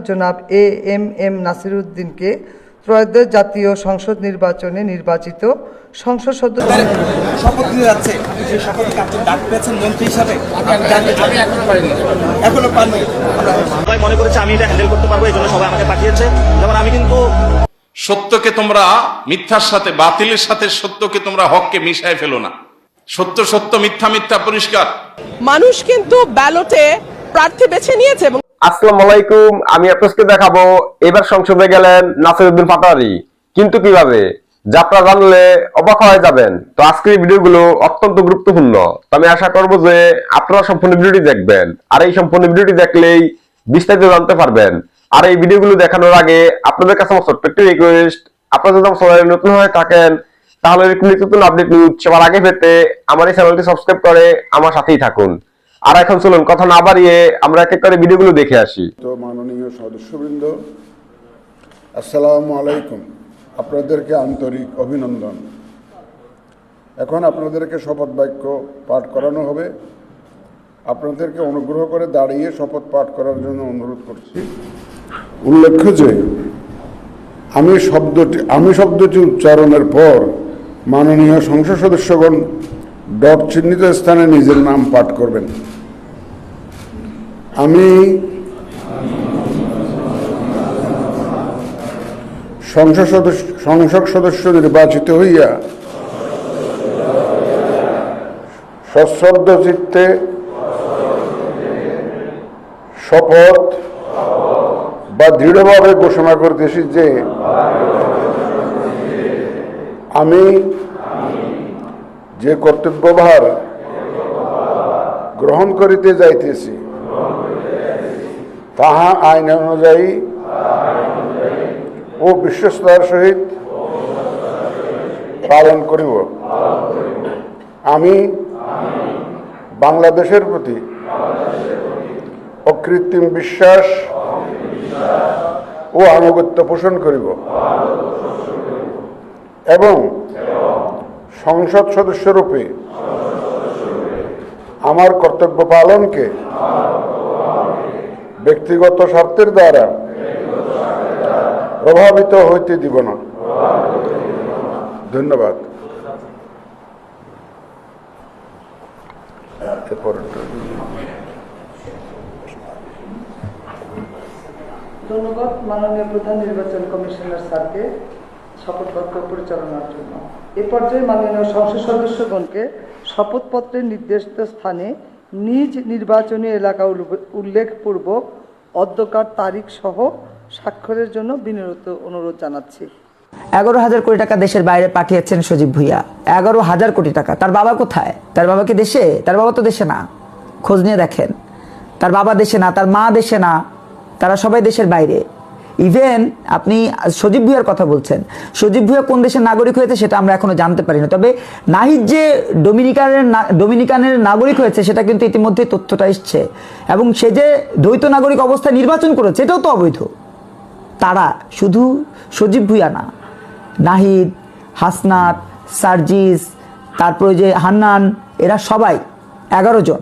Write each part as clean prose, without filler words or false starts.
জনাব এম নাসিরউদ্দিনকে ত্রয়োদশ জাতীয় সংসদ নির্বাচনে নির্বাচিত সংসদ সদস্য শপথ নিতে যাচ্ছে। সেই শপথ আপনি ডাক পেয়েছেন মন্ত্রী হিসাবে? এখনো পাননি। সবাই মনে করেছে আমি এটা হ্যান্ডেল করতে পারবো, এই জন্য সবাই আমাকে পাঠিয়েছে। যেমন আমি কিন্তু সত্যকে তোমরা মিথ্যার সাথে, বাতিলের সাথে সত্যকে তোমরা হককে মিশায় ফেলো না। সত্য সত্য, মিথ্যা মিথ্যা, পরিষ্কার। মানুষ কিন্তু ব্যালটে প্রার্থী বেছে নিয়েছে। এবং আসসালামু আলাইকুম, আমি আপনাকে দেখাবো এবার সংসদে গেলেন নাসিরউদ্দিন পাটোয়ারি, কিন্তু কিভাবে, যা আপনারা জানলে অবাক হয়ে যাবেন। তো আজকের এই ভিডিওগুলো অত্যন্ত গুরুত্বপূর্ণ। তো আমি আশা করবো যে আপনারা সম্পূর্ণ ভিডিওটি দেখবেন, আর এই সম্পূর্ণ ভিডিওটি দেখলেই বিস্তারিত জানতে পারবেন। আর এই ভিডিওগুলো দেখানোর আগে আপনাদের কাছে আমার ছোট্ট একটি রিকোয়েস্ট, আপনারা যদি আমার চ্যানেলে নতুন হয়ে থাকেন তাহলে নতুন আপডেট নিউজ সবার আগে পেতে আমার এই চ্যানেলটি সাবস্ক্রাইব করে আমার সাথেই থাকুন। আর এখন চলুন কথা না বাড়িয়ে আমরা এক এক করে ভিডিওগুলো দেখে আসি। তো মাননীয় সদস্যবৃন্দ, আসসালামু আলাইকুম। আপনাদেরকে আন্তরিক অভিনন্দন। এখন আপনাদেরকে শপথ বাক্য পাঠ করানো হবে। আপনাদেরকে অনুগ্রহ করে দাঁড়িয়ে শপথ পাঠ করার জন্য অনুরোধ করছি। উল্লেখ্য যে আমি শব্দটি উচ্চারণের পর মাননীয় সংসদ সদস্যগণ ডট চিহ্নিত স্থানে নিজের নাম পাঠ করবেন। আমি সংসদ সদস্য নির্বাচিত হইয়া সশ্রদ্ধ চিত্তে শপথ বা দৃঢ়ভাবে ঘোষণা করতেছি যে আমি যে কর্তব্যভার গ্রহণ করিতে যাইতেছি তাহা আইন অনুযায়ী ও বিশ্বস্ততার সহিত পালন করিব। আমি বাংলাদেশের প্রতি অকৃত্রিম বিশ্বাস ও আনুগত্য পোষণ করিব এবং সংসদ সদস্যরূপে আমার কর্তব্য পালনকে ব্যক্তিগত স্বার্থের দ্বারা প্রভাবিত হইতে দিব না। ধন্যবাদ। ধন্যবাদ মাননীয় প্রধান নির্বাচন কমিশনার স্যারকে শপথ বাক্য পরিচালনার জন্য। এ পর্যায়ে মাননীয় সংসদ সদস্যগণকে শপথপত্রের নির্দিষ্ট স্থানে নিজ নির্বাচনী এলাকা উল্লেখপূর্বক অধ্যকার তারিখ সহ স্বাক্ষরের জন্য বিনীত অনুরোধ জানাচ্ছি। 11,000 কোটি টাকা দেশের বাইরে পাঠিয়েছেন সজীব ভুইয়া। 11,000 কোটি টাকা। তার বাবা কোথায়? তার বাবা কি দেশে? তার বাবা তো দেশে না। খোঁজ নিয়ে দেখেন, তার বাবা দেশে না, তার মা দেশে না, তারা সবাই দেশের বাইরে। ইভেন আপনি সজীব ভুইয়ার কথা বলছেন, সজীব ভুইয়া কোন দেশের নাগরিক হয়েছে সেটা আমরা এখনো জানতে পারি না। তবে নাহিদ যে ডোমিনিকানের নাগরিক হয়েছে সেটা কিন্তু ইতিমধ্যে তথ্যটা এসছে, এবং সে যে দ্বৈত নাগরিক অবস্থায় নির্বাচন করেছে এটাও তো অবৈধ। তারা শুধু সজীব ভুইয়া না, নাহিদ, হাসনাত, সার্জিস, তারপরে যে হান্নান, এরা সবাই 11 জন,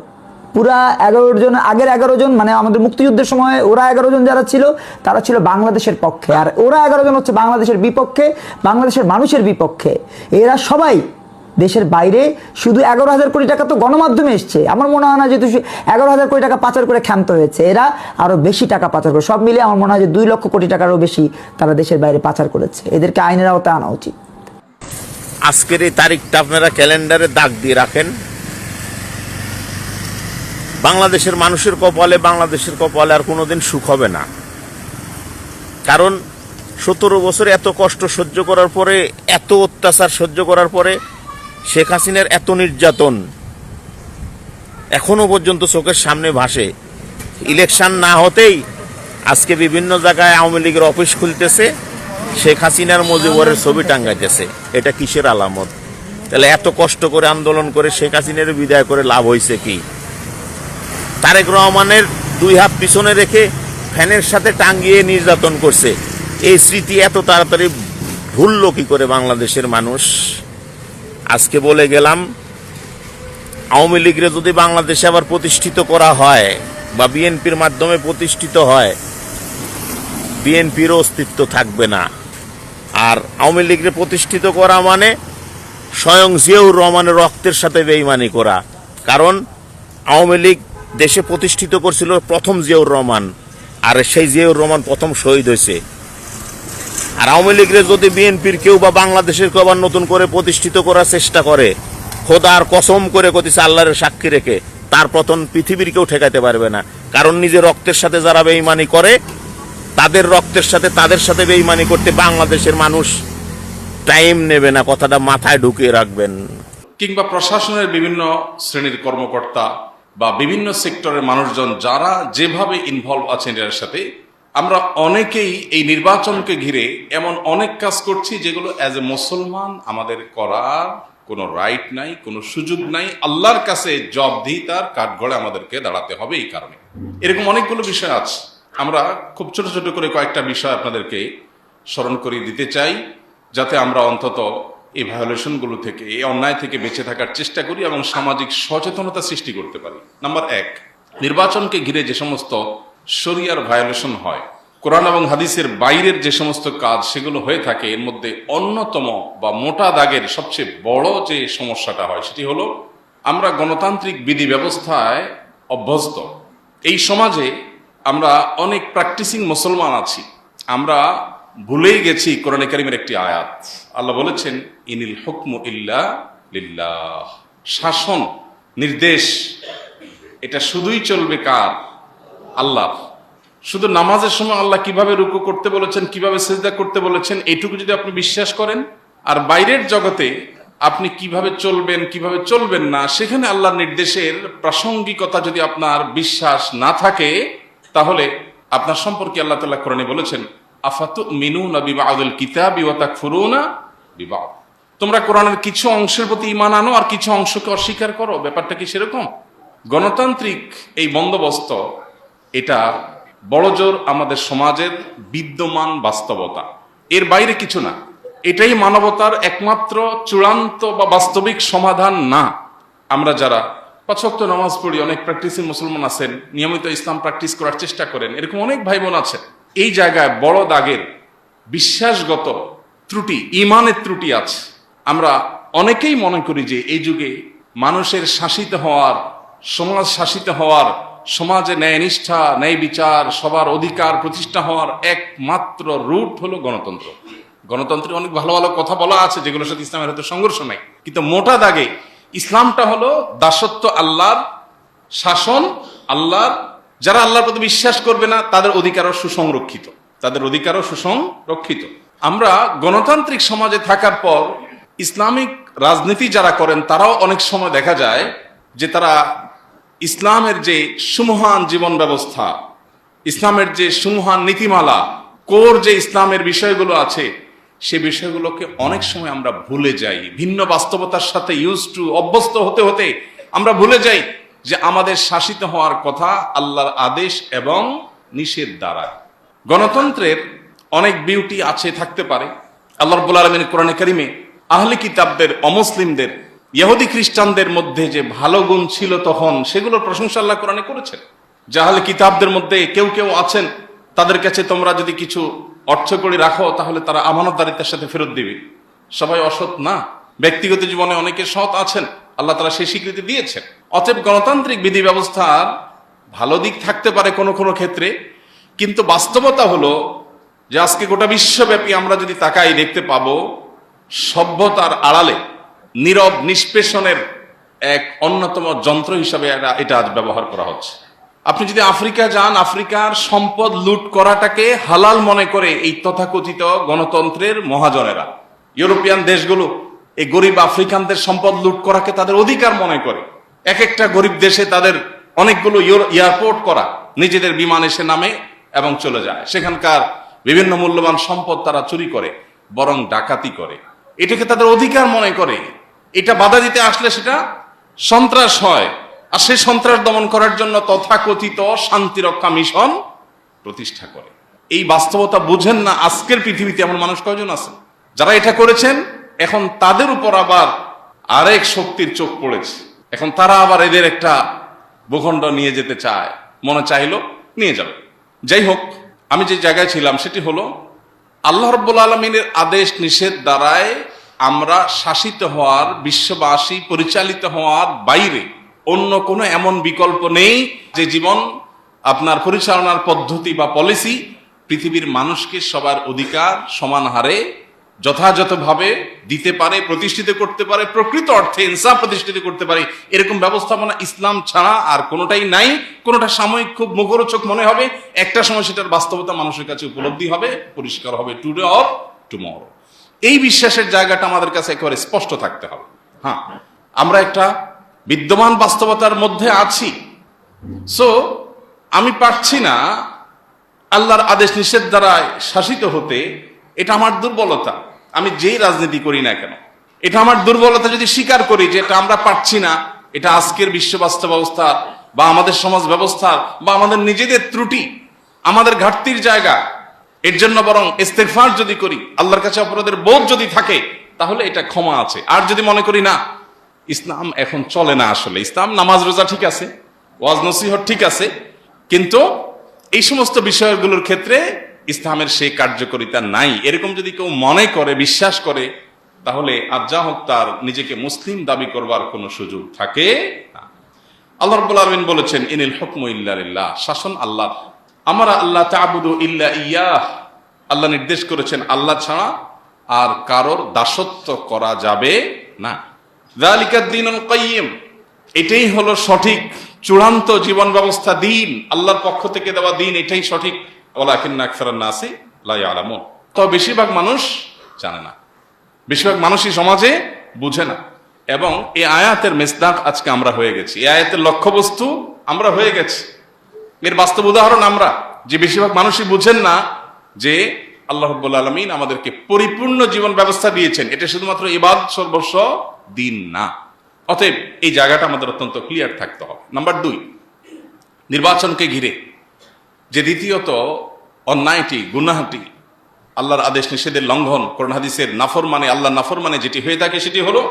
পুরা 11 জন, আগের 11 জন মানে আমাদের মুক্তিযুদ্ধের সময় ওরা 11 জন যারা ছিল তারা ছিল বাংলাদেশের পক্ষে, আর ওরা 11 জন হচ্ছে বাংলাদেশের বিপক্ষে, বাংলাদেশের মানুষের বিপক্ষে। এরা সবাই দেশের বাইরে। শুধু 11,000 কোটি টাকা তো গণমাধ্যমে এসছে। আমার মনে হয় না যে 11,000 কোটি টাকা পাচার করে ক্ষান্ত হয়েছে, এরা আরো বেশি টাকা পাচার করে। সব মিলে আমার মনে হয় যে 2 লক্ষ কোটি টাকারও বেশি তারা দেশের বাইরে পাচার করেছে। এদেরকে আইনের আওতায় আনা উচিত। আজকের এই তারিখটা আপনারা ক্যালেন্ডারে দাগ দিয়ে রাখেন। বাংলাদেশের মানুষের কপালে আর কোনোদিন সুখ হবে না। কারণ 17 বছর এত কষ্ট সহ্য করার পরে, এত অত্যাচার সহ্য করার পরে, শেখ হাসিনার এত নির্যাতন এখনো পর্যন্ত চোখের সামনে ভাসে। ইলেকশন না হতেই আজকে বিভিন্ন জায়গায় আওয়ামী লীগের অফিস খুলতেছে, শেখ হাসিনার মুজিবুরের ছবি টাঙ্গাইতেছে। এটা কিসের আলামত? তাহলে এত কষ্ট করে আন্দোলন করে শেখ হাসিনার বিদায় করে লাভ হয়েছে কি? তারেক রহমানের 2 হাত পিছনে রেখে ফ্যানের সাথে টাঙ্গিয়ে নির্যাতন করছে। এই স্মৃতি এত তাড়াতাড়ি ভুললো কি করে বাংলাদেশের মানুষ? আজকে বলে গেলাম, আওয়ামী লীগের যদি বাংলাদেশে আবার প্রতিষ্ঠিত করা হয় বা বিএনপির মাধ্যমে প্রতিষ্ঠিত হয়, বিএনপির অস্তিত্ব থাকবে না। আর আওয়ামী লীগকে প্রতিষ্ঠিত করা মানে স্বয়ং জিয়াউর রহমানের রক্তের সাথে বেইমানি করা। কারণ আওয়ামী লীগ দেশে প্রতিষ্ঠিত করছিল প্রথম জিয়াউর রহমান, আর সেই জিয়াউর রহমান প্রথম শহীদ হয়েছে। আর আওয়ামী লীগরে যদি বিএনপির কেউ বা বাংলাদেশের কেউ আবার নতুন করে প্রতিষ্ঠিত করার চেষ্টা করে, খোদার কসম করে কতিছে আল্লাহর সাক্ষী রেখে, তার পতন পৃথিবীর কেউ ঠেকাতে পারবে না। কারণ নিজের রক্তের সাথে যারা বেইমানি করে, তাদের রক্তের সাথে তাদের সাথে বেইমানি করতে বাংলাদেশের মানুষ টাইম নেবে না। কথাটা মাথায় ঢুকিয়ে রাখবেন। কিংবা প্রশাসনের বিভিন্ন শ্রেণীর কর্মকর্তা বা বিভিন্ন সেক্টরের মানুষজন যারা যেভাবে ইনভলভ আছেন এর সাথে, আমরা অনেকেই এই নির্বাচনকে ঘিরে এমন অনেক কাজ করছি যেগুলো অ্যাজ এ মুসলমান আমাদের করার কোনো রাইট নাই, কোনো সুযোগ নাই। আল্লাহর কাছে জবাবদিহিতার কাঠগড়ে আমাদেরকে দাঁড়াতে হবে। এই কারণে এরকম অনেকগুলো বিষয় আছে। আমরা খুব ছোট ছোট করে কয়েকটা বিষয় আপনাদেরকে স্মরণ করিয়ে দিতে চাই, যাতে আমরা অন্তত এই ভায়োলেশনগুলো থেকে, এই অন্যায় থেকে বেঁচে থাকার চেষ্টা করি এবং সামাজিক সচেতনতা সৃষ্টি করতে পারি। নাম্বার 1, নির্বাচনকে ঘিরে যে সমস্ত শরিয়ার ভায়োলেশন হয়, কোরআন এবং হাদিসের বাইরের যে সমস্ত কাজ সেগুলো হয়ে থাকে, এর মধ্যে অন্যতম বা মোটা দাগের সবচেয়ে বড় যে সমস্যাটা হয় সেটি হলো আমরা গণতান্ত্রিক বিধি ব্যবস্থায় অভ্যস্ত। এই সমাজে আমরা অনেক প্র্যাকটিসিং মুসলমান আছি, আমরা ভুলেই গেছি কোরআনে কারীমের একটি আয়াত। আল্লাহ বলেছেন, ইনিল হুকমু ইল্লা লিল্লাহ। শাসন, নির্দেশ, এটা শুধুই চলবে কার? আল্লাহ। শুধু নামাজের সময় আল্লাহ কিভাবে রুকু করতে বলেছেন, কিভাবে সিজদা করতে বলেছেন, এইটুকু যদি আপনি বিশ্বাস করেন, আর বাইরের জগতে আপনি কিভাবে চলবেন কিভাবে চলবেন না, সেখানে আল্লাহর নির্দেশের প্রাসঙ্গিকতা যদি আপনার বিশ্বাস না থাকে, তাহলে আপনার সম্পর্কে আল্লাহ তাআলা কোরআনে বলেছেন, আফাতুমিনুনা বিবাদিল কিতাবি ওয়া তাকফুরুনা বিবাদ। তোমরা কোরআনের কিছু অংশের প্রতি ঈমান আনো আর কিছু অংশকে অস্বীকার করো। ব্যাপারটা কি সেরকম? গণতান্ত্রিক এই বন্দোবস্ত, এটা বড়জোর আমাদের সমাজের বিদ্যমান বাস্তবতা, এর বাইরে কিছু না। এটাই মানবতার একমাত্র চূড়ান্ত বা বাস্তবিক সমাধান না। আমরা যারা 5 ওয়াক্ত নামাজ পড়ি, অনেক প্র্যাকটিসিং মুসলমান আছেন, নিয়মিত ইসলাম প্র্যাকটিস করার চেষ্টা করেন, এরকম অনেক ভাই বোন আছেন। এই জায়গায় বড় দাগের বিশ্বাসগত ত্রুটি, ঈমানের ত্রুটি আছে। আমরা অনেকেই মনে করি যে এই যুগে মানুষের শাসিত হওয়ার, সমাজ শাসিত হওয়ার, সমাজে ন্যায় নিষ্ঠা, ন্যায় বিচার, সবার অধিকার প্রতিষ্ঠা হওয়ার একমাত্র রুট হলো গণতন্ত্র। গণতন্ত্রে অনেক ভালো ভালো কথা বলা আছে যেগুলোর সাথে ইসলামের হয়তো সংঘর্ষ নাই, কিন্তু মোটা দাগে ইসলামটা হলো দাসত্ব, আল্লাহর শাসন, আল্লাহর। যারা আল্লাহর প্রতি বিশ্বাস করবে না তাদের অধিকারও সুসংরক্ষিত, তাদের অধিকারও সুসংরক্ষিত। আমরা গণতান্ত্রিক সমাজে থাকার পর ইসলামিক রাজনীতি যারা করেন তারাও অনেক সময় দেখা যায় যে তারা ইসলামের যে সুমহান জীবন ব্যবস্থা, ইসলামের যে সুমহান নীতিমালা, কোর যে ইসলামের বিষয়গুলো আছে, সে বিষয়গুলোকে অনেক সময় আমরা ভুলে যাই। ভিন্ন বাস্তবতার সাথে অভ্যস্ত হতে হতে আমরা ভুলে যাই যে আমাদের শাসিত হওয়ার কথা আল্লাহর আদেশ এবং নিষেধ দ্বারা। গণতন্ত্রের অনেক বিউটি আছে, থাকতে পারে। আল্লাহ রাব্বুল আলামিন কোরআনে কারীমে আহলে কিতাবদের, অমুসলিমদের, ইহুদি খ্রিস্টানদের মধ্যে যে ভালো গুণ ছিল তখন, সেগুলোর প্রশংসা আল্লাহ কোরআনে করেছেন। যে আহলে কিতাবদের মধ্যে কেউ কেউ আছেন, তাদের কাছে তোমরা যদি কিছু অর্থ করে রাখো তাহলে তারা আমানতদারিতার সাথে ফেরত দিবে। সবাই অসৎ না, ব্যক্তিগত জীবনে অনেকে সৎ আছেন, আল্লাহ তাআলা সেই স্বীকৃতি দিয়েছেন। অতএব গণতান্ত্রিক বিধি ব্যবস্থার ভালো দিক থাকতে পারে কোনো কোনো ক্ষেত্রে, কিন্তু বাস্তবতা হলো যে আজকে গোটা বিশ্বব্যাপী আমরা যদি তাকাই, দেখতে পাবো সভ্যতার আড়ালে নীরব নিষ্পেষণের এক অন্যতম যন্ত্র হিসাবে এটা আজ ব্যবহার করা হচ্ছে। আপনি যদি আফ্রিকা যান, আফ্রিকার সম্পদ লুট করাটাকে হালাল মনে করে এই তথাকথিত গণতন্ত্রের মহাজনেরা। ইউরোপিয়ান দেশগুলো এই গরিব আফ্রিকানদের সম্পদ লুট করাকে তাদের অধিকার মনে করে। এক একটা গরিব দেশে তাদের অনেকগুলো এয়ারপোর্ট করা, নিজেদের বিমান এসে নামে এবং চলে যায়। সেখানকার বিভিন্ন মূল্যবান সম্পদ তারা চুরি করে, বরং ডাকাতি করে। এটাকে তাদের অধিকার মনে করে। এটা বাধা দিতে আসলে সেটা সন্ত্রাস হয়, আর সেই সন্ত্রাস দমন করার জন্য তথাকথিত শান্তিরক্ষা মিশন প্রতিষ্ঠা করে। এই বাস্তবতা বুঝেন না আজকের পৃথিবীতে এমন মানুষ কয়জন আছে যারা এটা করেছেন। এখন তাদের উপর আবার আরেক শক্তির চোখ পড়েছে, এখন তারা আবার এদের একটা ভূখণ্ড নিয়ে যেতে চায়। মনে চাইলো নিয়ে যাবে। যাই হোক, আমি যে জায়গায় ছিলাম সেটি হলো আল্লাহ রাব্বুল আলামিনের আদেশ নিষেধ দ্বারায় আমরা শাসিত হওয়ার, বিশ্ববাসী পরিচালিত হওয়ার বাইরে অন্য কোনো এমন বিকল্প নেই যে জীবন আপনার পরিচালনার পদ্ধতি বা পলিসি পৃথিবীর মানুষকে সবার অধিকার সমান হারে যথাযথভাবে দিতে পারে, প্রতিষ্ঠিত করতে পারে, প্রকৃত অর্থে ইনসাফ প্রতিষ্ঠিত করতে পারে, এরকম ব্যবস্থাপনা ইসলাম ছাড়া আর কোনোটাই নাই। কোনোটা সাময়িক খুব মুখরোচক মনে হবে, একটা সময় সেটার বাস্তবতা মানুষের কাছে উপলব্ধি হবে, পরিষ্কার হবে, টুডে অর টুমরো। এই বিশ্বাসের জায়গাটা আমাদের কাছে একেবারে স্পষ্ট থাকতে হবে। হ্যাঁ, আমরা একটা বিদ্যমান বাস্তবতার মধ্যে আছি। সো আমি পারছি না আল্লাহর আদেশ নিষেধ দ্বারা শাসিত হতে, এটা আমার দুর্বলতা। আমি যেই রাজনীতি করি না কেন, এটা আমার দুর্বলতা যদি স্বীকার করি যে এটা আমরা পারছি না, এটা আজকের বিশ্ব বাস্তব ব্যবস্থা বা আমাদের সমাজ ব্যবস্থা বা আমাদের নিজেদের ত্রুটি, আমাদের ঘাটতির জায়গা, এর জন্য বরং ইস্তেগফার যদি করি, আল্লাহর কাছে অপরাধের বোধ যদি থাকে, তাহলে এটা ক্ষমা আছে। আর যদি মনে করি না, ইসলাম এখন চলে না, আসলে ইসলাম নামাজ রোজা ঠিক আছে, ওয়াজ নসিহত ঠিক আছে, কিন্তু এই সমস্ত বিষয়গুলোর ক্ষেত্রে ইসলামের সেই কার্যকারিতা নাই, এরকম যদি কেউ মনে করে, বিশ্বাস করে, তাহলে আর যা হোক তার নিজেকে মুসলিম দাবি করবার কোনো সুযোগ থাকে না। আল্লাহ রাব্বুল আলামিন বলেছেন, ইনিল হুকমু ইল্লা লিল্লাহ, শাসন আল্লাহর। আমরা আল্লাহ তা'বুদু ইল্লা ইয়াহ, আল্লাহ নির্দেশ করেছেন আল্লাহ ছাড়া আর কারোর দাসত্ব করা যাবে না। যালিকাদ দীনুল কাইয়্যিম, এটাই হলো সঠিক চূড়ান্ত জীবন ব্যবস্থা, দিন, আল্লাহর পক্ষ থেকে দেওয়া দিন, এটাই সঠিক। ওয়ালাকিন্না আকসারান নাসি লা ইয়ালামুন, তবে বেশিরভাগ মানুষ জানে না, বেশিরভাগ মানুষই সমাজে বুঝে না। এবং এই আয়াতের মিসদাক আজকে আমরা হয়ে গেছি, এই আয়াতের লক্ষ্যবস্তু আমরা হয়ে গেছি। এর বাস্তব উদাহরণ আমরা, যে বেশিরভাগ মানুষই বুঝেন না যে আল্লাহ রাব্বুল আলামিন আমাদেরকে পরিপূর্ণ জীবন ব্যবস্থা দিয়েছেন, এটা শুধুমাত্র ইবাদত সর্বস্ব দিন না। অতএব এই জায়গাটা আমাদের অত্যন্ত ক্লিয়ার থাকতে হবে। নাম্বার 2, নির্বাচনকে ঘিরে যে দ্বিতীয়ত অন্যায়টি, গুনাহটি, আল্লাহর আদেশ নিষেধের লঙ্ঘন, কোরআন হাদিসের নাফরমানে, আল্লাহর নাফরমানে যেটি হয়ে থাকে, সেটি হলো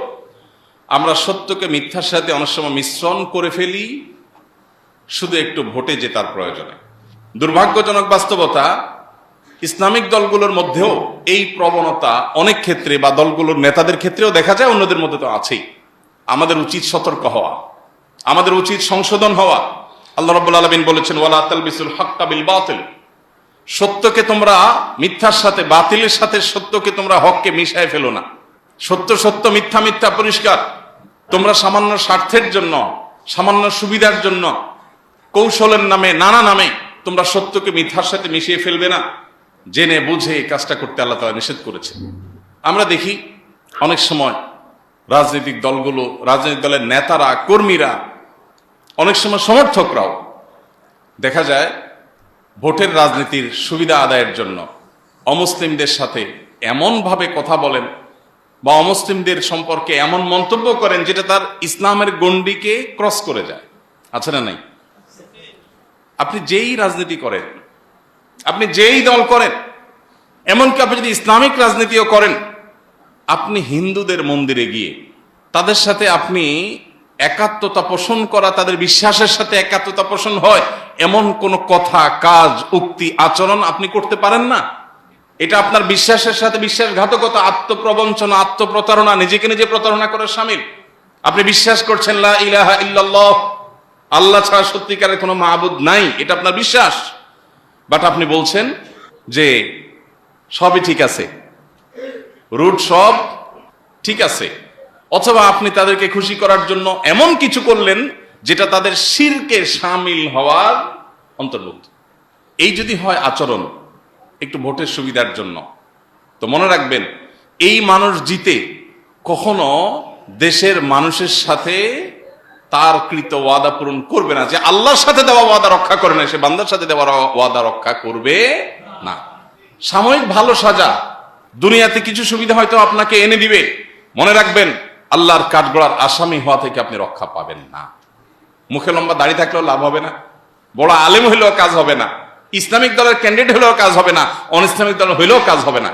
আমরা সত্যকে মিথ্যার সাথে অনেক সময় মিশ্রণ করে ফেলি শুধু একটু ভোটে জেতার প্রয়োজনে। দুর্ভাগ্যজনক বাস্তবতা, ইসলামিক দলগুলোর মধ্যেও এই প্রবণতা অনেক ক্ষেত্রে বা দলগুলোর নেতাদের ক্ষেত্রেও দেখা যায়, অন্যদের মধ্যে তো আছেই। আমাদের উচিত সতর্ক হওয়া, আমাদের উচিত সংশোধন হওয়া। আল্লাহ রাব্বুল আলামিন বলেছেন, ওয়ালা তালবিসুল হাক্কা বিল বাতিল, সত্যকে তোমরা মিথ্যার সাথে, বাতিলের সাথে সত্যকে তোমরা হককে মিশায় ফেলো না। সত্য সত্য, মিথ্যা মিথ্যা, পরিষ্কার। তোমরা সামান্য স্বার্থের জন্য, সামান্য সুবিধার জন্য, কৌশলের নামে, নানা নামে তোমরা সত্যকে মিথ্যার সাথে মিশিয়ে ফেলবে না। জেনে বুঝে এই কাজটা করতে আল্লাহ তাআলা নিষেধ করেছে। আমরা দেখি অনেক সময় রাজনৈতিক দলগুলো, রাজনৈতিক দলের নেতারা, কর্মীরা, অনেক সময় সমর্থকরাও দেখা যায় ভোটের রাজনীতির সুবিধা আদায়ের জন্য অমুসলিমদের সাথে এমনভাবে কথা বলেন বা অমুসলিমদের সম্পর্কে এমন মন্তব্য করেন যেটা তার ইসলামের গণ্ডিকে ক্রস করে যায়। আছে না নাই? আপনি যেই রাজনীতি করেন, আপনি যেই দল করেন, এমনকি আপনি যদি ইসলামিক রাজনীতিও করেন, আপনি হিন্দুদের মন্দিরে গিয়ে তাদের সাথে আপনি একাত্মতা পোষণ করা, তাদের বিশ্বাসের সাথে একাত্মতা পোষণ হয় এমন কোন কথা, কাজ, উক্তি, আচরণ আপনি করতে পারেন না। এটা আপনার বিশ্বাসের সাথে বিশ্বাসঘাতকতা, আত্মপ্রবঞ্চনা, আত্মপ্রতারণা, নিজেকে নিজে প্রতারণা করার শামিল। আপনি বিশ্বাস করছেন লা ইলাহা ইল্লাল্লাহ, আল্লাহ ছাড়া সত্যিকারের কোনো মাবুদ নাই, এটা আপনার বিশ্বাস, বাট আপনি বলছেন যে সবই ঠিক আছে, রুট সব ঠিক আছে। অথবা আপনি তাদেরকে খুশি করার জন্য এমন কিছু করলেন যেটা তাদের শিরকে শামিল হওয়ার অন্তর্ভুক্ত। এই যদি হয় আচরণ একটু ভোটের সুবিধার জন্য, তো মনে রাখবেন এই মানুষ জিতে কখনো দেশের মানুষের সাথে তার কৃত ওয়াদা পূরণ করবে না। যে আল্লাহর সাথে দেওয়া ওয়াদা রক্ষা করে না, সে বান্দার সাথে দেওয়া ওয়াদা রক্ষা করবে না। সাময়িক ভালো সাজা, দুনিয়াতে কিছু সুবিধা হয়তো আপনাকে এনে দিবে, মনে রাখবেন আল্লাহর কাঠগড়ার আসামি হওয়া থেকে আপনি রক্ষা পাবেন না। মুখে লম্বা দাড়ি থাকলেও লাভ হবে না, বড় আলেম হইলেও কাজ হবে না, ইসলামিক দলের ক্যান্ডিডেট হলেও কাজ হবে না, অন ইসলামিক দল হইলেও কাজ হবে না।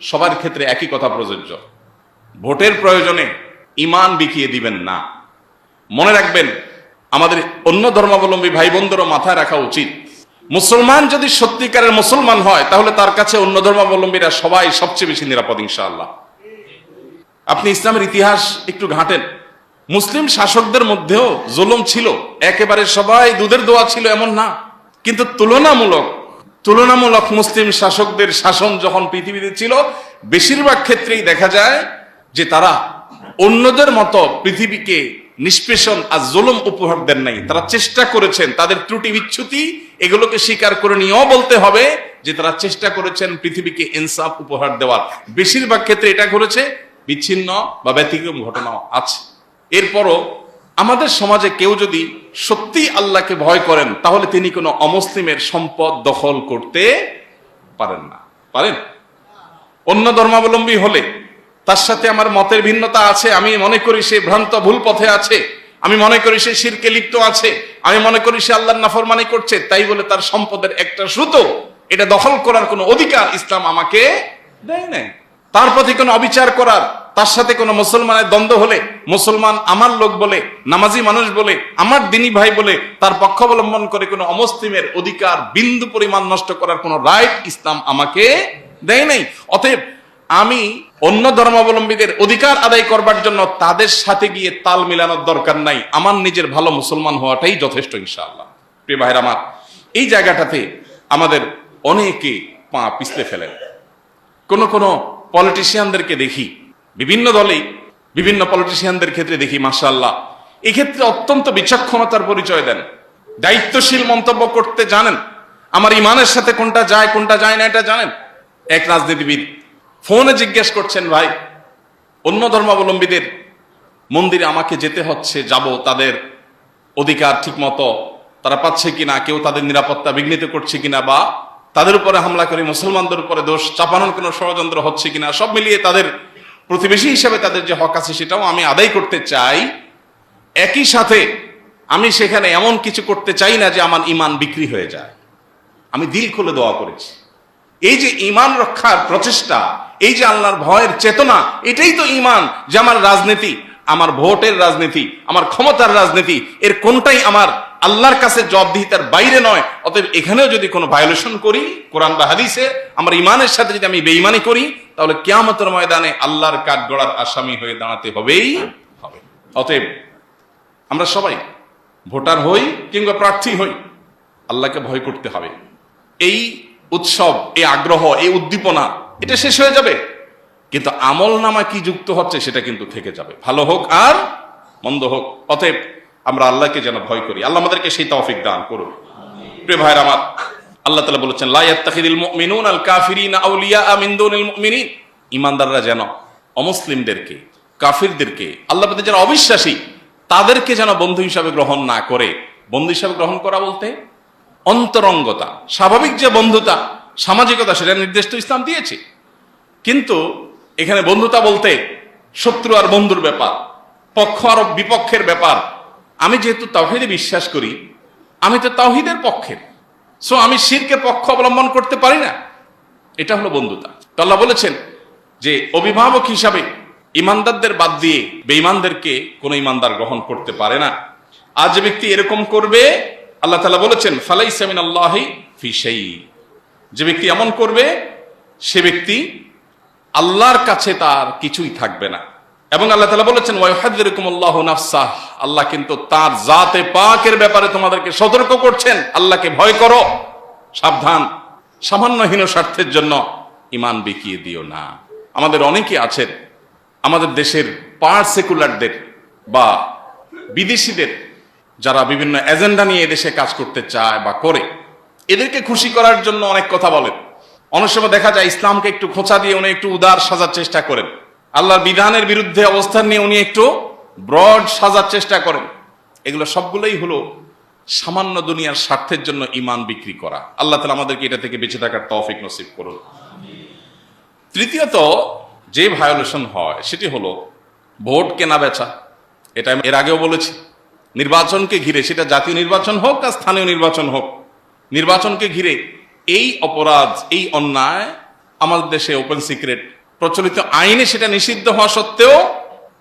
সবার ক্ষেত্রে একই কথা প্রযোজ্য। ভোটের প্রয়োজনে ঈমান বিকিয়ে দিবেন না। মনে রাখবেন আমাদের অন্য ধর্মাবলম্বী ভাই বোনদেরও মাথায় রাখা উচিত, মুসলমান যদি সত্যিকারের মুসলমান হয় তাহলে তার কাছে অন্য ধর্মাবলম্বীরা সবাই সবচেয়ে বেশি নিরাপদ ইনশাআল্লাহ। আপনি ইসলামের ইতিহাস একটু ঘাঁটেন, মুসলিম শাসকদের মধ্যেও জুলুম ছিল, একেবারে সবাই দুধের দোয়া ছিল এমন না, কিন্তু তুলনামূলক মুসলিম শাসকদের শাসন যখন পৃথিবীতে ছিল, বেশিরভাগ ক্ষেত্রেই দেখা যায় যে তারা অন্যদের মতো পৃথিবীকে নিষ্পেষণ আর জুলুম উপহার দেন নাই। তারা চেষ্টা করেছেন তাদের ত্রুটি বিচ্যুতি এগুলোকে স্বীকার করে নিয়েও বলতে হবে যে তারা চেষ্টা করেছেন পৃথিবীকে ইনসাফ উপহার দেওয়ার। বেশিরভাগ ক্ষেত্রে এটা ঘটেছে, বিচ্ছিন্ন বা ব্যতিক্রম ঘটনাও আছে। এরপরও আমাদের সমাজে কেউ যদি সত্যি আল্লাহকে ভয় করেন তাহলে তিনি কোনো অমুসলিমের সম্পদ দখল করতে পারেন না। পারেন? অন্য ধর্মাবলম্বী হলে তার সাথে আমার মতের ভিন্নতা আছে, আমি মনে করি সে ভ্রান্ত ভুল পথে আছে, আমি মনে করি সে শিরকে লিপ্ত আছে, আমি মনে করি সে আল্লাহর নাফরমানি করছে, তাই বলে তার সম্পদের একটা সুতো এটা দখল করার কোনো অধিকার ইসলাম আমাকে দেয় নাই। তার প্রতি কোনো অবিচার করার, তার সাথে কোনো মুসলমানের দ্বন্দ্ব হলে মুসলমান আমার লোক বলে, নামাজি মানুষ বলে, আমার দিনী ভাই বলে তার পক্ষ অবলম্বন করে কোনো অমুসলিমের অধিকার বিন্দু পরিমাণ নষ্ট করার কোনো রাইট ইসলাম আমাকে দেয় নাই। অতএব আমি অন্য ধর্মাবলম্বীদের অধিকার আদায় করবার জন্য তাদের সাথে গিয়ে তাল মিলানোর দরকার নাই, আমার নিজের ভালো মুসলমান হওয়াটাই যথেষ্ট ইনশাআল্লাহ। প্রিয় ভাইরা আমার, এই জায়গাটাতে আমাদের অনেকে পা পিছলে ফেলেন। কোন পলিটিশিয়ানদেরকে দেখি, বিভিন্ন দলে বিভিন্ন পলিটিশিয়ানদের ক্ষেত্রে দেখি মাশাআল্লাহ এই ক্ষেত্রে অত্যন্ত বিচক্ষণতার পরিচয় দেন, দায়িত্বশীল মন্তব্য করতে জানেন, আমার ইমানের সাথে কোনটা যায় কোনটা যায় না এটা জানেন। এক রাজনীতিবিদ ফোনে জিজ্ঞেস করছেন, ভাই অন্য ধর্মাবলম্বীদের মন্দিরে আমাকে যেতে হচ্ছে, যাব, তাদের অধিকার ঠিক মতো তারা পাচ্ছে কিনা, কেউ তাদের নিরাপত্তা বিঘ্নিত করছে কিনা, বা তাদের উপরে হামলা করে মুসলমানদের উপরে দোষ চাপানোর কোনো ষড়যন্ত্র হচ্ছে কিনা, সব মিলিয়ে তাদের প্রতিবেশী হিসেবে তাদের যে হক আছে সেটাও আমি আদায় করতে চাই। একই সাথে আমি সেখানে এমন কিছু করতে চাই না যে আমার ইমান বিক্রি হয়ে যায়। আমি দিল খুলে দোয়া করেছি। এই যে ইমান রক্ষার প্রচেষ্টা, এই যে আল্লাহর ভয়ের চেতনা, এটাই তো ইমান। যে আমার রাজনীতি, আমার ভোটের রাজনীতি, আমার ক্ষমতার রাজনীতি, এর কোনটাই আমার আল্লাহর কাছে জবাবদিহিতার বাইরে নয়। অতএব এখানেও যদি কোনো ভায়োলেশন করি কোরআন বা হাদিসে, আমার ইমানের সাথে যদি আমি বেঈমানি করি, তাহলে কিয়ামতের ময়দানে আল্লাহর কাঠগড়ার আসামি হয়ে দাঁড়াতে হবেই হবে। অতএব আমরা সবাই ভোটার হই কিংবা প্রার্থী হই, আল্লাহকে ভয় করতে হবে। এই উৎসব, এই আগ্রহ, এই উদ্দীপনা এটা শেষ হয়ে যাবে, কিন্তু আমল নামা কি যুক্ত হচ্ছে সেটা কিন্তু থেকে যাবে, ভালো হোক আর মন্দ হোক। অতএব আমরা আল্লাহকে যেন ভয় করি, আল্লাহ আমাদেরকে সেই তৌফিক দান করুন। প্রিয় ভাইরা আমার, আল্লাহ তাআলা বলেছেন, লা ইয়াত্তাখিযুল মুমিনুনা আল কাফিরিনা আউলিয়া মিন দুনিল মুমিনিন। ঈমানদাররা যেন অমুসলিমদেরকে, কাফিরদেরকে, আল্লাহর প্রতি যারা অবিশ্বাসী তাদেরকে যেন বন্ধু হিসাবে গ্রহণ না করে। বন্ধু হিসাবে গ্রহণ করা বলতে অন্তরঙ্গতা, স্বাভাবিক যে বন্ধুতা, সামাজিকতা, সেটা নির্দেশ তো ইসলাম দিয়েছে। কিন্তু এখানে বন্ধুতা বলতে শত্রু আর বন্ধুর ব্যাপার, পক্ষ আর বিপক্ষের ব্যাপার। আমি যেহেতু তাওহীদে বিশ্বাস করি, আমি তো তাওহীদের পক্ষের, সো আমি শিরকের পক্ষ অবলম্বন করতে পারি না। এটা হলো বন্ধুতা। তো আল্লাহ বলেছেন যে অভিভাবক হিসাবে ইমানদারদের বাদ দিয়ে বেঈমানদেরকে কোনো ইমানদার গ্রহণ করতে পারে না। আর যে ব্যক্তি এরকম করবে, আল্লাহ তাআলা বলেছেন, ফালাইসা মিনাল্লাহি ফি শাই। যে ব্যক্তি এমন করবে সে ব্যক্তি আল্লাহর কাছে তার কিছুই থাকবে না। এবং আল্লাহ তাআলা বলেছেন, ওয়া ইউহাযযিরুকুমুল্লাহু নাফসাহ। আল্লাহ কিন্তু তার জাতে পাকের ব্যাপারে তোমাদেরকে সতর্ক করছেন, আল্লাহকে ভয় করো, সাবধান, সামান্য হীন স্বার্থের জন্য ঈমান বিকিয়ে দিও না। আমাদের অনেকে আছেন, আমাদের দেশের পার সেকুলারদের বা বিদেশিদের যারা বিভিন্ন এজেন্ডা নিয়ে এদেশে কাজ করতে চায় বা করে, এদেরকে খুশি করার জন্য অনেক কথা বলেন। অনেক সময় দেখা যায় ইসলামকে একটু খোঁচা দিয়ে উনি একটু উদার সাজার চেষ্টা করেন, আল্লাহর বিধানের বিরুদ্ধে অবস্থান নিয়ে উনি একটু ব্রড সাজার চেষ্টা করেন। এগুলো সবগুলোই হলো সামান্য দুনিয়ার স্বার্থের জন্য ঈমান বিক্রি করা। আল্লাহ তাআলা আমাদেরকে এটা থেকে বেঁচে থাকার তৌফিক নসিব করুন। তৃতীয়ত যে ভায়োলেশন হয় সেটি হলো ভোট কেনা বেচা। এটা আমি এর আগেও বলেছি, নির্বাচনকে ঘিরে, সেটা জাতীয় নির্বাচন হোক আর স্থানীয় নির্বাচন হোক, নির্বাচনকে ঘিরে এই অপরাধ, এই অন্যায় আমাদের দেশে ওপেন সিক্রেট। প্রচলিত আইনে সেটা নিষিদ্ধ হওয়া সত্ত্বেও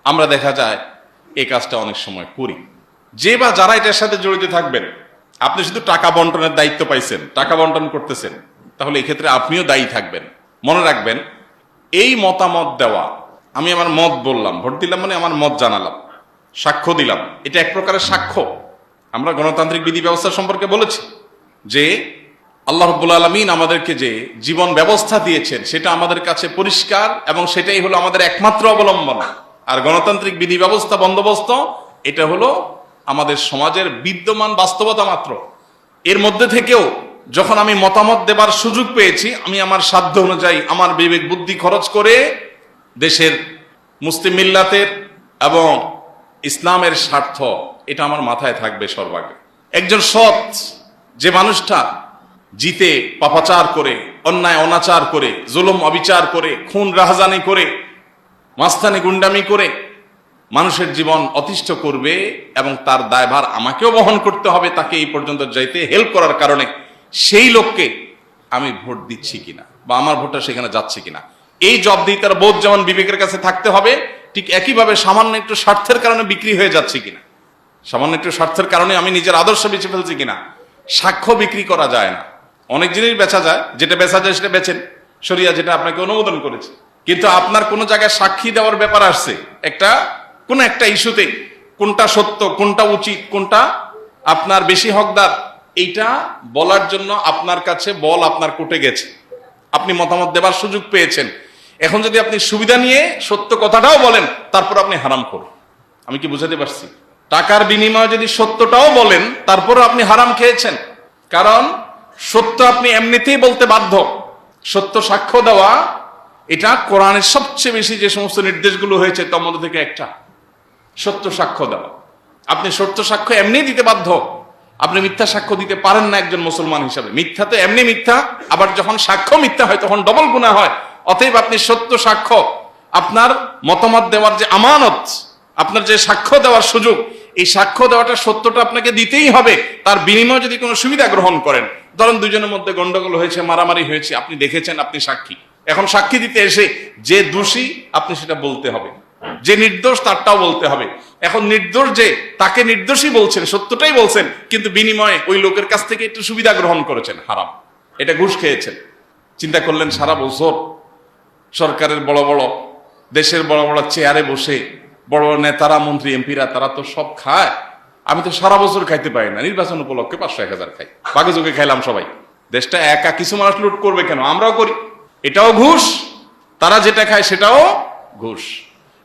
আমরা দেখা যায় এই কাজটা অনেক সময় করি। যে বা যারা এটার সাথে জড়িত থাকবেন, আপনি শুধু টাকা বন্টনের দায়িত্ব পাইছেন, টাকা বন্টন করতেছেন, তাহলে এই ক্ষেত্রে আপনিও দায়ী থাকবেন। মনে রাখবেন, এই মতামত দেওয়া, আমি আমার মত বললাম, ভোট দিলাম মানে আমার মত জানালাম, সাক্ষ্য দিলাম, এটা এক প্রকারের সাক্ষ্য। আমরা গণতান্ত্রিক বিধি ব্যবস্থা সম্পর্কে বলেছি যে আল্লাহ রাব্বুল আলামিন আমাদেরকে যে জীবন ব্যবস্থা দিয়েছেন সেটা আমাদের কাছে পরিষ্কার এবং সেটাই হলো আমাদের একমাত্র অবলম্বন। আর গণতান্ত্রিক বিধি ব্যবস্থা বন্দোবস্ত এটা হলো আমাদের সমাজের বিদ্যমান বাস্তবতা মাত্র। এর মধ্যে থেকেও যখন আমি মতামত দেবার সুযোগ পেয়েছি, আমি আমার সাধ্য অনুযায়ী আমার বিবেক বুদ্ধি খরচ করে দেশের মুসলিম মিল্লাতের এবং ইসলামের স্বার্থ এটা আমার মাথায় থাকবে সর্বাগ্রে। একজন সৎ যে মানুষটা জিতে পাপাচার করে, অন্যায় অনাচার করে, জুলুম অবিচার করে, খুন রাহাজানি করে, মাস্তানি গুন্ডামি করে মানুষের জীবন অতিষ্ঠ করবে এবং তার দায়ভার আমাকেও বহন করতে হবে তাকে এই পর্যন্ত যাইতে হেল্প করার কারণে, সেই লোককে আমি ভোট দিচ্ছি কিনা বা আমার ভোটটা সেখানে যাচ্ছে কিনা, এই জবাবদিহিতার বোধ যেমন বিবেকের কাছে থাকতে হবে, ঠিক একইভাবে সামান্য একটু স্বার্থের কারণে বিক্রি হয়ে যাচ্ছে কিনা, সামান্য একটু স্বার্থের কারণে আমি নিজের আদর্শ বেঁচে ফেলছি কিনা। সাক্ষ্য বিক্রি করা যায় না, অনেক জিনিস বেচা যায়, যেটা বেচা যায় সেটা বেচেন, শরিয়া যেটা আপনাকে অনুমোদন করেছে। কিন্তু আপনার কোনো জায়গায় সাক্ষী দেওয়ার ব্যাপার আসছে, কোন একটা ইস্যুতে কোনটা সত্য, কোনটা উচিত, কোনটা আপনার বেশি হকদার, এইটা বলার জন্য আপনার কাছে বল আপনার কোর্টে গেছে, আপনি মতামত দেবার সুযোগ পেয়েছেন। এখন যদি আপনি সুবিধা নিয়ে সত্য কথাটাও বলেন, তারপর আপনি হারাম করুন। আমি কি বুঝাতে পারছি? টাকার বিনিময়ে যদি সত্যটাও বলেন, তারপরও আপনি হারাম খেয়েছেন। কারণ সত্য আপনি এমনিতেই বলতে বাধ্য। সত্য সাক্ষ্য দেওয়া এটা কোরআনের সবচেয়ে বেশি যে সমস্ত নির্দেশগুলো হয়েছে তার মধ্যে থেকে একটা, সত্য সাক্ষ্য দেওয়া। আপনি সত্য সাক্ষ্য এমনি দিতে বাধ্য, আপনি মিথ্যা সাক্ষ্য দিতে পারেন না একজন মুসলমান হিসাবে। মিথ্যা তো এমনি মিথ্যা, আবার যখন সাক্ষ্য মিথ্যা হয় তখন ডবল গুনাহ হয়। অতএব আপনি সত্য সাক্ষ্য, আপনার মতামত দেওয়ার যে আমানত, আপনার যে সাক্ষ্য দেওয়ার সুযোগ, এই সাক্ষ্য দেওয়াটা সত্যটা আপনাকে দিতেই হবে। তার বিনিময়ে যদি কোনো সুবিধা গ্রহণ করেন, ধরেন দুজনের মধ্যে গন্ডগোল হয়েছে, মারামারি হয়েছে, আপনি দেখেছেন, আপনি সাক্ষী, এখন সাক্ষী দিতে এসে যে দোষী আপনি সেটা বলতে হবে, যে নির্দোষ তারটাও বলতে হবে। এখন নির্দোষ যে, তাকে নির্দোষী বলছেন, সত্যটাই বলছেন, কিন্তু বিনিময়ে ওই লোকের কাছ থেকে একটু সুবিধা গ্রহণ করেছেন, হারাম, এটা ঘুষ খেয়েছেন। চিন্তা করলেন সারা বছর সরকারের বড় বড়, দেশের বড় বড় চেয়ারে বসে বড় বড় নেতারা, মন্ত্রী, এমপিরা, তারা তো সব খায়, আমি তো সারা বছর খাইতে পারি না, নির্বাচন উপলক্ষে 500-1000 খাই, বাকি যোগে খাইলাম সবাই। দেশটা একা কিছু মানুষ লুট করবে কেন? আমরাও করি, এটাও ঘুষ, তারা যেটা খায় সেটাও ঘুষ।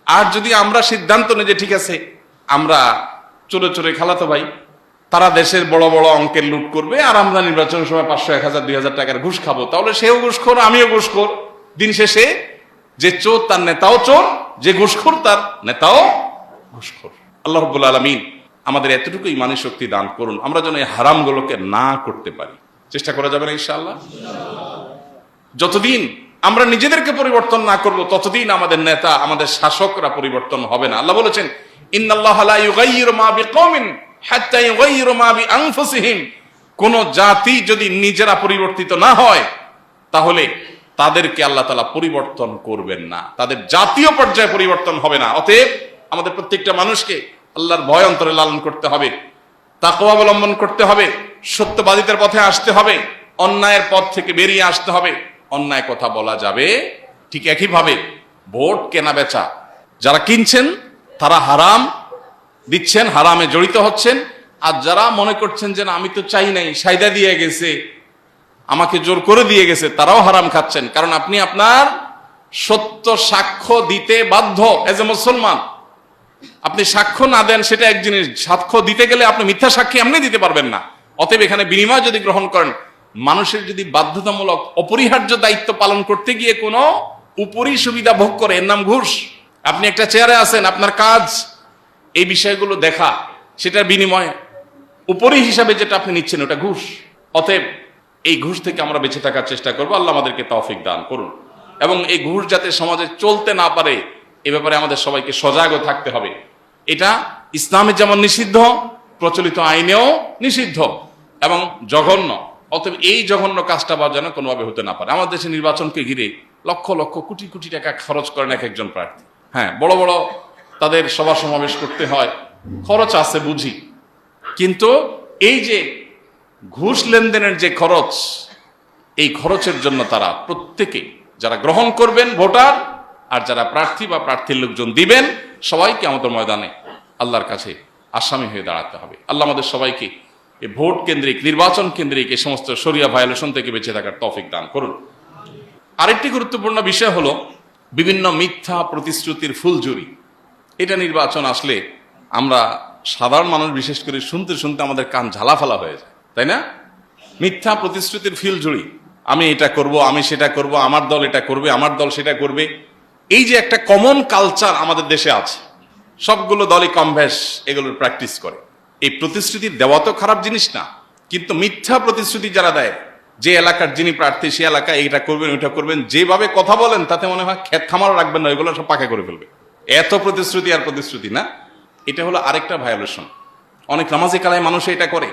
আর যদি আমরা সিদ্ধান্ত নিই যে ঠিক আছে আমরা চোরে চোরে খালাতো ভাই, তারা দেশের বড় বড় অঙ্কের লুট করবে আর আমরা নির্বাচনের সময় 500-1000-2000 টাকার ঘুষ খাবো, তাহলে সেও ঘুষখোর, আমিও ঘুষখোর। দিন শেষে যে চোর তার নেতাও চোর, যে ঘুষখোর তার নেতাও ঘুষখোর। আল্লাহ রাব্বুল আলামিন আমাদের এতটুকু ইমানি শক্তি দান করুন, আমরা যেন এই হারামগুলোকে না করতে পারি। চেষ্টা করা যাবে না ইনশাআল্লাহ? যতদিন আমরা নিজেদেরকে পরিবর্তন না করব, ততদিন আমাদের নেতা, আমাদের শাসকরা পরিবর্তন হবে না। আল্লাহ বলেছেন, ইন্নাল্লাহা লা ইউগাইয়িরু মা বিকওমিন হাত্তা ইউগাইয়িরু মা বিআনফুসিহিম। কোন জাতি যদি নিজেরা পরিবর্তিত না হয়, তাহলে তাদেরকে আল্লাহ তাআলা পরিবর্তন করবেন না, তাদের জাতীয় পর্যায়ে পরিবর্তন হবে না। অতএব আমাদের প্রত্যেকটা মানুষকে আল্লাহর ভয় অন্তরে লালন করতে হবে, তাকওয়া অবলম্বন করতে হবে, সত্যবাদিতার পথে আসতে হবে, অন্যায়ের পথ থেকে বেরিয়ে আসতে হবে। অন্যায় কথা বলা যাবে। ঠিক একইভাবে ভোট কেনা বেচা, যারা কিনছেন তারা হারাম দিচ্ছেন, হারামে জড়িত হচ্ছেন। আর যারা মনে করছেন যে না আমি তো চাই নাই, সাইদা দিয়ে গেছে, আমাকে জোর করে দিয়ে গেছে, তারাও হারাম খাচ্ছেন। কারণ আপনি আপনার সত্য সাক্ষ্য দিতে বাধ্য এজ এ মুসলমান। আপনি সাক্ষ্য না দেন সেটা এক জিনিস, সাক্ষ্য দিতে গেলে আপনি মিথ্যা সাক্ষী এমনি দিতে পারবেন না। অতএব এখানে বিনিময় যদি গ্রহণ করেন, মানুষের যদি বাধ্যতামূলক অপরিহার্য দায়িত্ব পালন করতে গিয়ে কোনো উপরি সুবিধা ভোগ করে, এর নাম ঘুষ। আপনি একটা চেয়ারে আছেন, আপনার কাজ এই বিষয়গুলো দেখা, সেটার বিনিময়ে উপরি হিসাবে যেটা আপনি নিচ্ছেন ওটা ঘুষ। অতএব এই ঘুষ থেকে আমরা বেঁচে থাকার চেষ্টা করবো। আল্লাহ আমাদেরকে তৌফিক দান করুন। এবং এই ঘুষ যাতে সমাজে চলতে না পারে, এ ব্যাপারে আমাদের সবাইকে সজাগও থাকতে হবে। এটা ইসলামে যেমন নিষিদ্ধ, প্রচলিত আইনেও নিষিদ্ধ এবং জঘন্য। অতএব এই জঘন্য কাজটা বা যেন কোনোভাবে হতে না পারে। আমাদের দেশে নির্বাচনকে ঘিরে লক্ষ লক্ষ কোটি কোটি টাকা খরচ করেন এক একজন প্রার্থী। হ্যাঁ, বড় বড় তাদের সভা সমাবেশ করতে হয়, খরচ আছে বুঝি, কিন্তু এই যে ঘুষ লেনদেনের যে খরচ, এই খরচের জন্য তারা প্রত্যেকে যারা গ্রহণ করবেন ভোটার আর যারা প্রার্থী বা প্রার্থীর লোকজন দিবেন, সবাইকে আমাদের ময়দানে আল্লাহর কাছে আসামি হয়ে দাঁড়াতে হবে। আল্লাহ আমাদের সবাইকে এই ভোট কেন্দ্রিক, নির্বাচন কেন্দ্রিক এই সমস্ত শরিয়া ভায়োলেশন থেকে বেঁচে থাকার তৌফিক দান করুন। আরেকটি গুরুত্বপূর্ণ বিষয় হলো বিভিন্ন মিথ্যা প্রতিশ্রুতির ফুলঝুরি। এটা নির্বাচন আসলে আমরা সাধারণ মানুষ বিশেষ করে শুনতে শুনতে আমাদের কান ঝালাফালা হয়ে যায়, তাই না? মিথ্যা প্রতিশ্রুতির ফুলঝুরি, আমি এটা করব, আমি সেটা করব, আমার দল এটা করবে, আমার দল সেটা করবে। এই যে একটা কমন কালচার আমাদের দেশে আছে, সবগুলো দলই কম বেশ এগুলোর প্র্যাকটিস করে। এই প্রতিশ্রুতি দেওয়া তো খারাপ জিনিস না, কিন্তু মিথ্যা প্রতিশ্রুতি যারা দেয়, যে এলাকার যিনি প্রার্থী সে এলাকায় এইটা করবেন ওইটা করবেন, যেভাবে কথা বলেন তাতে মনে হয় ক্ষেত খামারও রাখবেন না, ওইগুলো সব পাকা করে ফেলবে। এত প্রতিশ্রুতি আর প্রতিশ্রুতি না, এটা হলো আরেকটা ভায়োলেশন। অনেক নামাজি কালায় মানুষ এটা করে।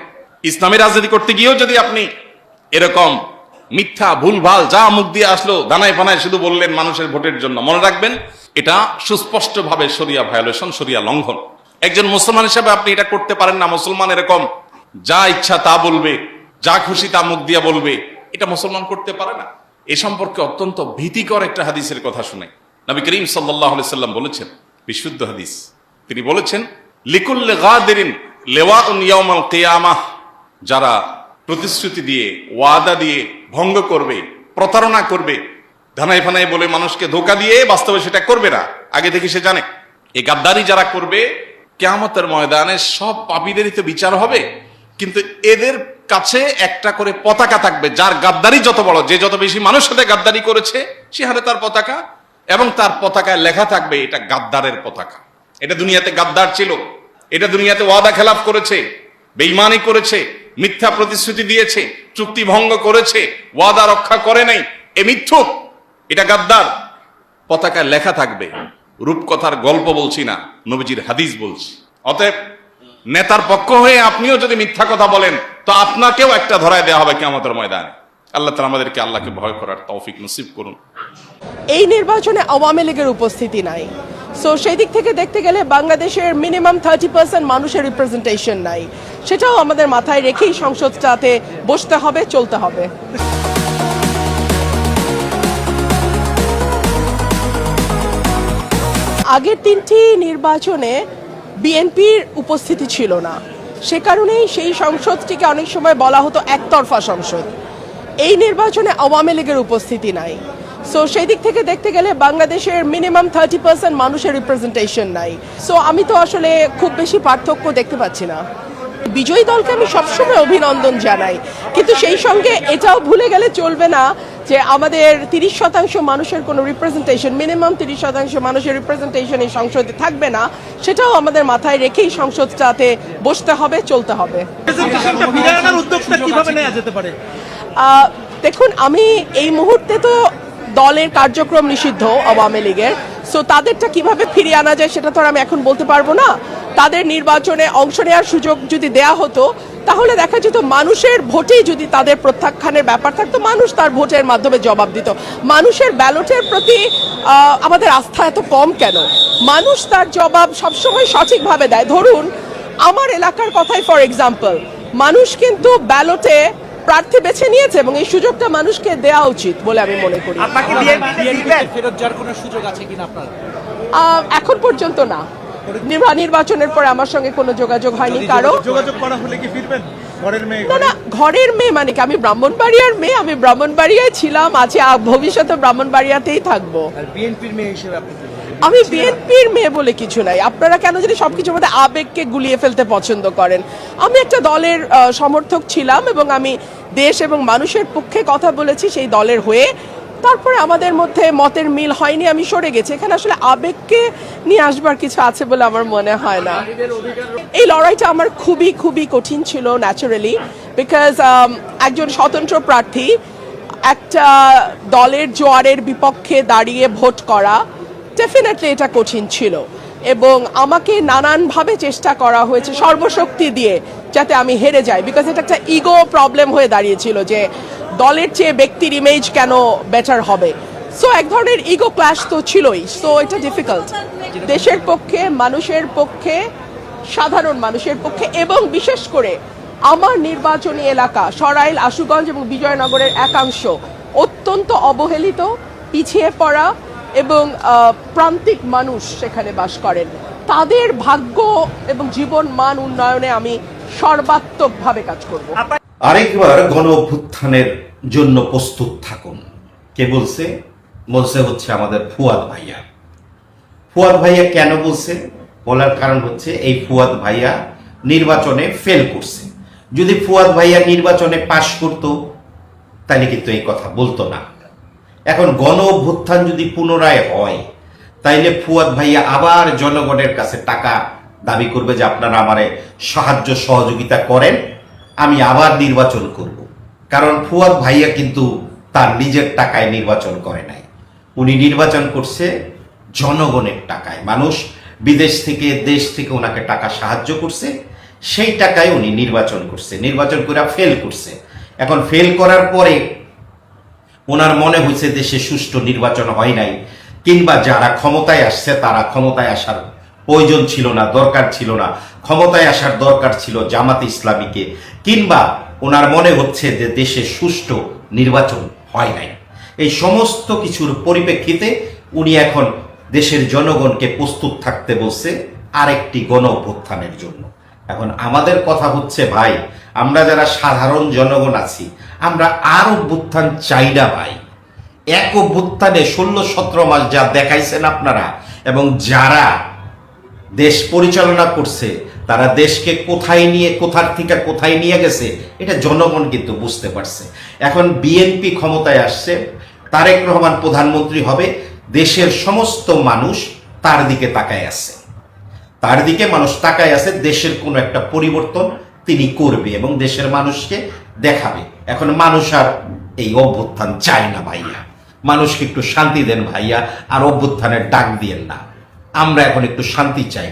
ইসলামী রাজনীতি করতে গিয়েও যদি আপনি এরকম মিথ্যা ভুলভাল যা মুখ দিয়ে আসলো দানায় পানায় শুধু বললেন মানুষের ভোটের জন্য, মনে রাখবেন এটা সুস্পষ্টভাবে শরিয়া ভায়োলেশন, শরিয়া লঙ্ঘন। একজন মুসলমান হিসেবে আপনি এটা করতে পারেন না। মুসলমান এরকম যা ইচ্ছা তা বলবে, যা খুশি তা মুখ দিয়ে বলবে, এটা মুসলমান করতে পারে না। এ সম্পর্কে অত্যন্ত ভীতিকর একটা হাদিসের কথা শুনে নবী করিম সাল্লাল্লাহু আলাইহি সাল্লাম বলেছেন, বিশুদ্ধ হাদিস, তিনি বলেছেন লিকুল্লি গাদিরিন লিওয়াউন ইয়াউমাল কিয়ামাহ, যারা প্রতিশ্রুতি দিয়ে, ওয়াদা দিয়ে ভঙ্গ করবে, প্রতারণা করবে, ধানায় ফানায় বলে মানুষকে ধোঁকা দিয়ে বাস্তবে সেটা করবে না, আগে থেকে সে জানে, এই গাদ্দারি যারা করবে কিয়ামতের ময়দানে সব পাপীদেরই তো বিচার হবে, কিন্তু এদের কাছে একটা করে পতাকা থাকবে, যার গাদ্দারি যত বড়, যে যত বেশি মানুষের সাথে গাদ্দারি করেছে সে হারে তার পতাকা, এবং তার পতাকায় লেখা থাকবে এটা গাদ্দারের পতাকা। এটা দুনিয়াতে গাদ্দার ছিল, এটা দুনিয়াতে ওয়াদা খেলাফ করেছে, বেঈমানি করেছে, মিথ্যা প্রতিশ্রুতি দিয়েছে, চুক্তি ভঙ্গ করেছে, ওয়াদা রক্ষা করে নাই, এ মিথ্যুক, এটা গাদ্দার। পতাকায় লেখা থাকবে। রূপকথার গল্প বলছি না, নবীজির হাদিস বলছি। অতএব নেতার পক্ষ হয়ে আপনিও যদি মিথ্যা কথা বলেন তো আপনাকেও একটা ধরায় দেওয়া হবে কিয়ামতের ময়দানে। আল্লাহ তাআলা আমাদেরকে আল্লাহকে ভয় করার তৌফিক নসিব করুন। এই নির্বাচনে আওয়ামী লীগের উপস্থিতি নাই, সো সেই দিক থেকে দেখতে গেলে বাংলাদেশের মিনিমাম 30% মানুষের রিপ্রেজেন্টেশন নাই। সেটাও আমাদের মাথায় রেখেই সংসদটাতে বসতে হবে, চলতে হবে। আগের 3টি নির্বাচনে বিএনপির উপস্থিতি ছিল না, সে কারণেই সেই সংসদটিকে অনেক সময় বলা হতো একতরফা সংসদ। এই নির্বাচনে আওয়ামী লীগের উপস্থিতি নাই, সো সেই দিক থেকে দেখতে গেলে বাংলাদেশের মিনিমাম 30% মানুষের রিপ্রেজেন্টেশন নাই। সো আমি তো আসলে খুব বেশি পার্থক্য দেখতে পাচ্ছি না। বিজয়ী দলকে আমি সবসময় অভিনন্দন জানাই, কিন্তু সেই সঙ্গে এটাও ভুলে গেলে চলবে না যে আমাদের 30% মানুষের কোনো রিপ্রেজেন্টেশন, মিনিমাম 30% মানুষের রিপ্রেজেন্টেশন এই সংসদে থাকবে না, সেটাও আমাদের মাথায় রেখেই সংসদটাতে বসতে হবে, চলতে হবে। দেখুন, আমি এই মুহূর্তে তো দলের কার্যক্রম নিষিদ্ধ আওয়ামী লীগের, সো তাদেরটা কিভাবে ফিরিয়ে আনা যায় সেটা তো আর আমি এখন বলতে পারবো না। তাদের নির্বাচনে অংশ নেওয়ার সুযোগ যদি দেয়া হতো তাহলে দেখা যেত মানুষের ভোটেই যদি তাদের প্রত্যাখ্যানের ব্যাপার থাকতো, মানুষ তার ভোটের মাধ্যমে জবাব দিত। মানুষের ব্যালটের প্রতি আমাদের আস্থা এত কম কেন? মানুষ তার জবাব সবসময় সঠিকভাবে দেয়। ধরুন আমার এলাকার কথাই ফর এক্সাম্পল, মানুষ কিন্তু ব্যালটে প্রার্থী বেছে নিয়েছে এবং এই সুযোগটা মানুষকে দেওয়া উচিত বলে আমি মনে করি। এখন পর্যন্ত না, নির্বাচনের পরে আমার সঙ্গে কোনো যোগাযোগ হয়নি কারো। না না, ঘরের মেয়ে মানে কি? আমি ব্রাহ্মণবাড়িয়ার মেয়ে, আমি ব্রাহ্মণবাড়িয়ায় ছিলাম, আছি, ভবিষ্যতে ব্রাহ্মণবাড়িয়াতেই থাকবো। আমি বিএনপির মেয়ে বলে কিছু নাই। আপনারা কেন যদি সবকিছুর মধ্যে আবেগকে গুলিয়ে ফেলতে পছন্দ করেন? আমি একটা দলের সমর্থক ছিলাম এবং আমি দেশ এবং মানুষের পক্ষে কথা বলেছি সেই দলের হয়ে। তারপরে আমাদের মধ্যে মতের মিল হয়নি, আমি সরে গেছি। এখানে আসলে আবেগকে নিয়ে আসবার কিছু আছে বলে আমার মনে হয় না। এই লড়াইটা আমার খুবই খুবই কঠিন ছিল ন্যাচারালি, বিকজ একজন স্বতন্ত্র প্রার্থী একটা দলের জোয়ারের বিপক্ষে দাঁড়িয়ে ভোট করা, ডেফিনেটলি এটা কঠিন ছিল এবং আমাকে নানানভাবে চেষ্টা করা হয়েছে সর্বশক্তি দিয়ে যাতে আমি হেরে যাই, বিকজ এটা একটা ইগো প্রবলেম হয়ে দাঁড়িয়েছিল যে দলের চেয়ে ব্যক্তির ইমেজ কেন বেটার হবে। সো এক ধরনের ইগো ক্ল্যাশ তো ছিলই। সো এটা ডিফিকাল্ট দেশের পক্ষে, মানুষের পক্ষে, সাধারণ মানুষের পক্ষে এবং বিশেষ করে আমার নির্বাচনী এলাকা সরাইল, আশুগঞ্জ এবং বিজয়নগরের একাংশ অত্যন্ত অবহেলিত, পিছিয়ে পড়া এবং প্রান্তিক মানুষ সেখানে বাস করেন। তাদের ভাগ্য এবং জীবন মান উন্নয়নে আমি সর্বাত্মকভাবে কাজ করব। আরেকবার গণ অভ্যুত্থানের জন্য প্রস্তুত থাকুন। কে বলছে? বলছে হচ্ছে আমাদের ফুয়াদ ভাইয়া। ফুয়াদ ভাইয়া কেন বলছে? বলার কারণ হচ্ছে এই ফুয়াদ ভাইয়া নির্বাচনে ফেল করছে। যদি ফুয়াদ ভাইয়া নির্বাচনে পাশ করতো তাহলে কিন্তু এই কথা বলতো না। এখন গণ অভ্যুত্থান যদি পুনরায় হয় তাইলে ফুয়াদ ভাইয়া আবার জনগণের কাছে টাকা দাবি করবে যে আপনারা আমারে সাহায্য সহযোগিতা করেন, আমি আবার নির্বাচন করব। কারণ ফুয়াদ ভাইয়া কিন্তু তার নিজের টাকায় নির্বাচন করে নাই, উনি নির্বাচন করছে জনগণের টাকায়। মানুষ বিদেশ থেকে দেশ থেকে ওনাকে টাকা সাহায্য করছে, সেই টাকায় উনি নির্বাচন করছে, নির্বাচন করে ফেল করছে। এখন ফেল করার পরে ওনার মনে হয়েছে দেশে সুষ্ঠু নির্বাচন হয় নাই, কিংবা যারা ক্ষমতায় আসছে তারা ক্ষমতায় আসার প্রয়োজন ছিল না, দরকার ছিল না, ক্ষমতায় আসার দরকার ছিল জামাতে ইসলামীকে, কিংবা ওনার মনে হচ্ছে যে দেশে সুষ্ঠু নির্বাচন হয় নাই। এই সমস্ত কিছুর পরিপ্রেক্ষিতে উনি এখন দেশের জনগণকে প্রস্তুত থাকতে বলছে আরেকটি গণ অভ্যুত্থানের জন্য। এখন আমাদের কথা হচ্ছে ভাই, আমরা যারা সাধারণ জনগণ আছি আমরা আর অভ্যুত্থান চাই না ভাই। এক অভ্যুত্থানে 16-17 মাস যা দেখাইছেন আপনারা, এবং যারা দেশ পরিচালনা করছে তারা দেশকে কোথার থেকে কোথায় নিয়ে গেছে এটা জনগণ কিন্তু বুঝতে পারছে। এখন বিএনপি ক্ষমতায় আসছে, তারেক রহমান প্রধানমন্ত্রী হবে, দেশের সমস্ত মানুষ তার দিকে তাকায় আছে, তার দিকে মানুষ তাকায় আছে। দেশের কোনো একটা পরিবর্তন তিনি করবে এবং দেশের মানুষকে দেখাবে। এখন মানুষ আর এই অভ্যুত্থান চায় না ভাইয়া, মানুষকে একটু শান্তি দেন ভাইয়া, আর অভ্যুত্থানের ডাক দিয়েন না। আমরা এখন একটু শান্তি চাই।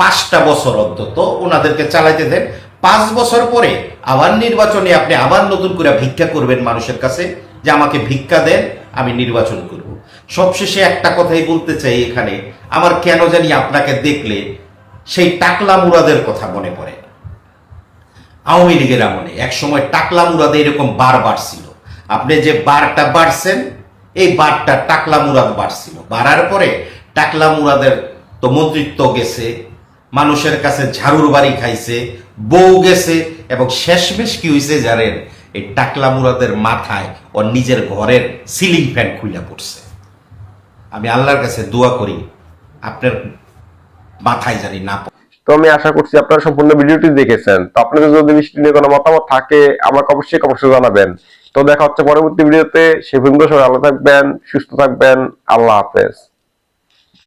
5টা বছর অন্তত ওনাদেরকে চালাইতে দেন, 5 বছর পরে আবার নির্বাচনে আপনি আবার নতুন করে ভিক্ষা করবেন মানুষের কাছে যে আমাকে ভিক্ষা দেন, আমি নির্বাচন করব। সবশেষে একটা কথাই বলতে চাই এখানে, আমার কেন জানি আপনাকে দেখলে সেই টাকলা মুরাদের কথা মনে পড়ে। আওয়ামী লীগের আমলে এক সময় টাকলা মুরাদে এরকম বার বাড়ছিল, আপনি যে বারটা বাড়ছেন এই বারটা টাকলা মুরাদ বাড়ছিল। বাড়ার পরে টাকলা মুরাদের তো মন্ত্রিত্ব গেছে, মানুষের কাছে ঝাড়ুর বাড়ি খাইছে, বউ গেছে, এবং শেষমেশ কি হয়েছে জানেন? এই টাকলা মুরাদের মাথায় ওর নিজের ঘরের সিলিং ফ্যান খুলে পড়ছে। আমি আল্লাহর কাছে দোয়া করি আপনার মাথায় জানি না। তো আমি আশা করছি আপনারা সম্পূর্ণ ভিডিওটি দেখেছেন। তো আপনাদের যদি বিষয়টি নিয়ে কোনো মতামত থাকে আমাকে অবশ্যই জানাবেন। তো দেখা হচ্ছে পরবর্তী ভিডিওতে। সে পর্যন্ত সবাই ভালো থাকবেন, সুস্থ থাকবেন। আল্লাহ হাফেজ।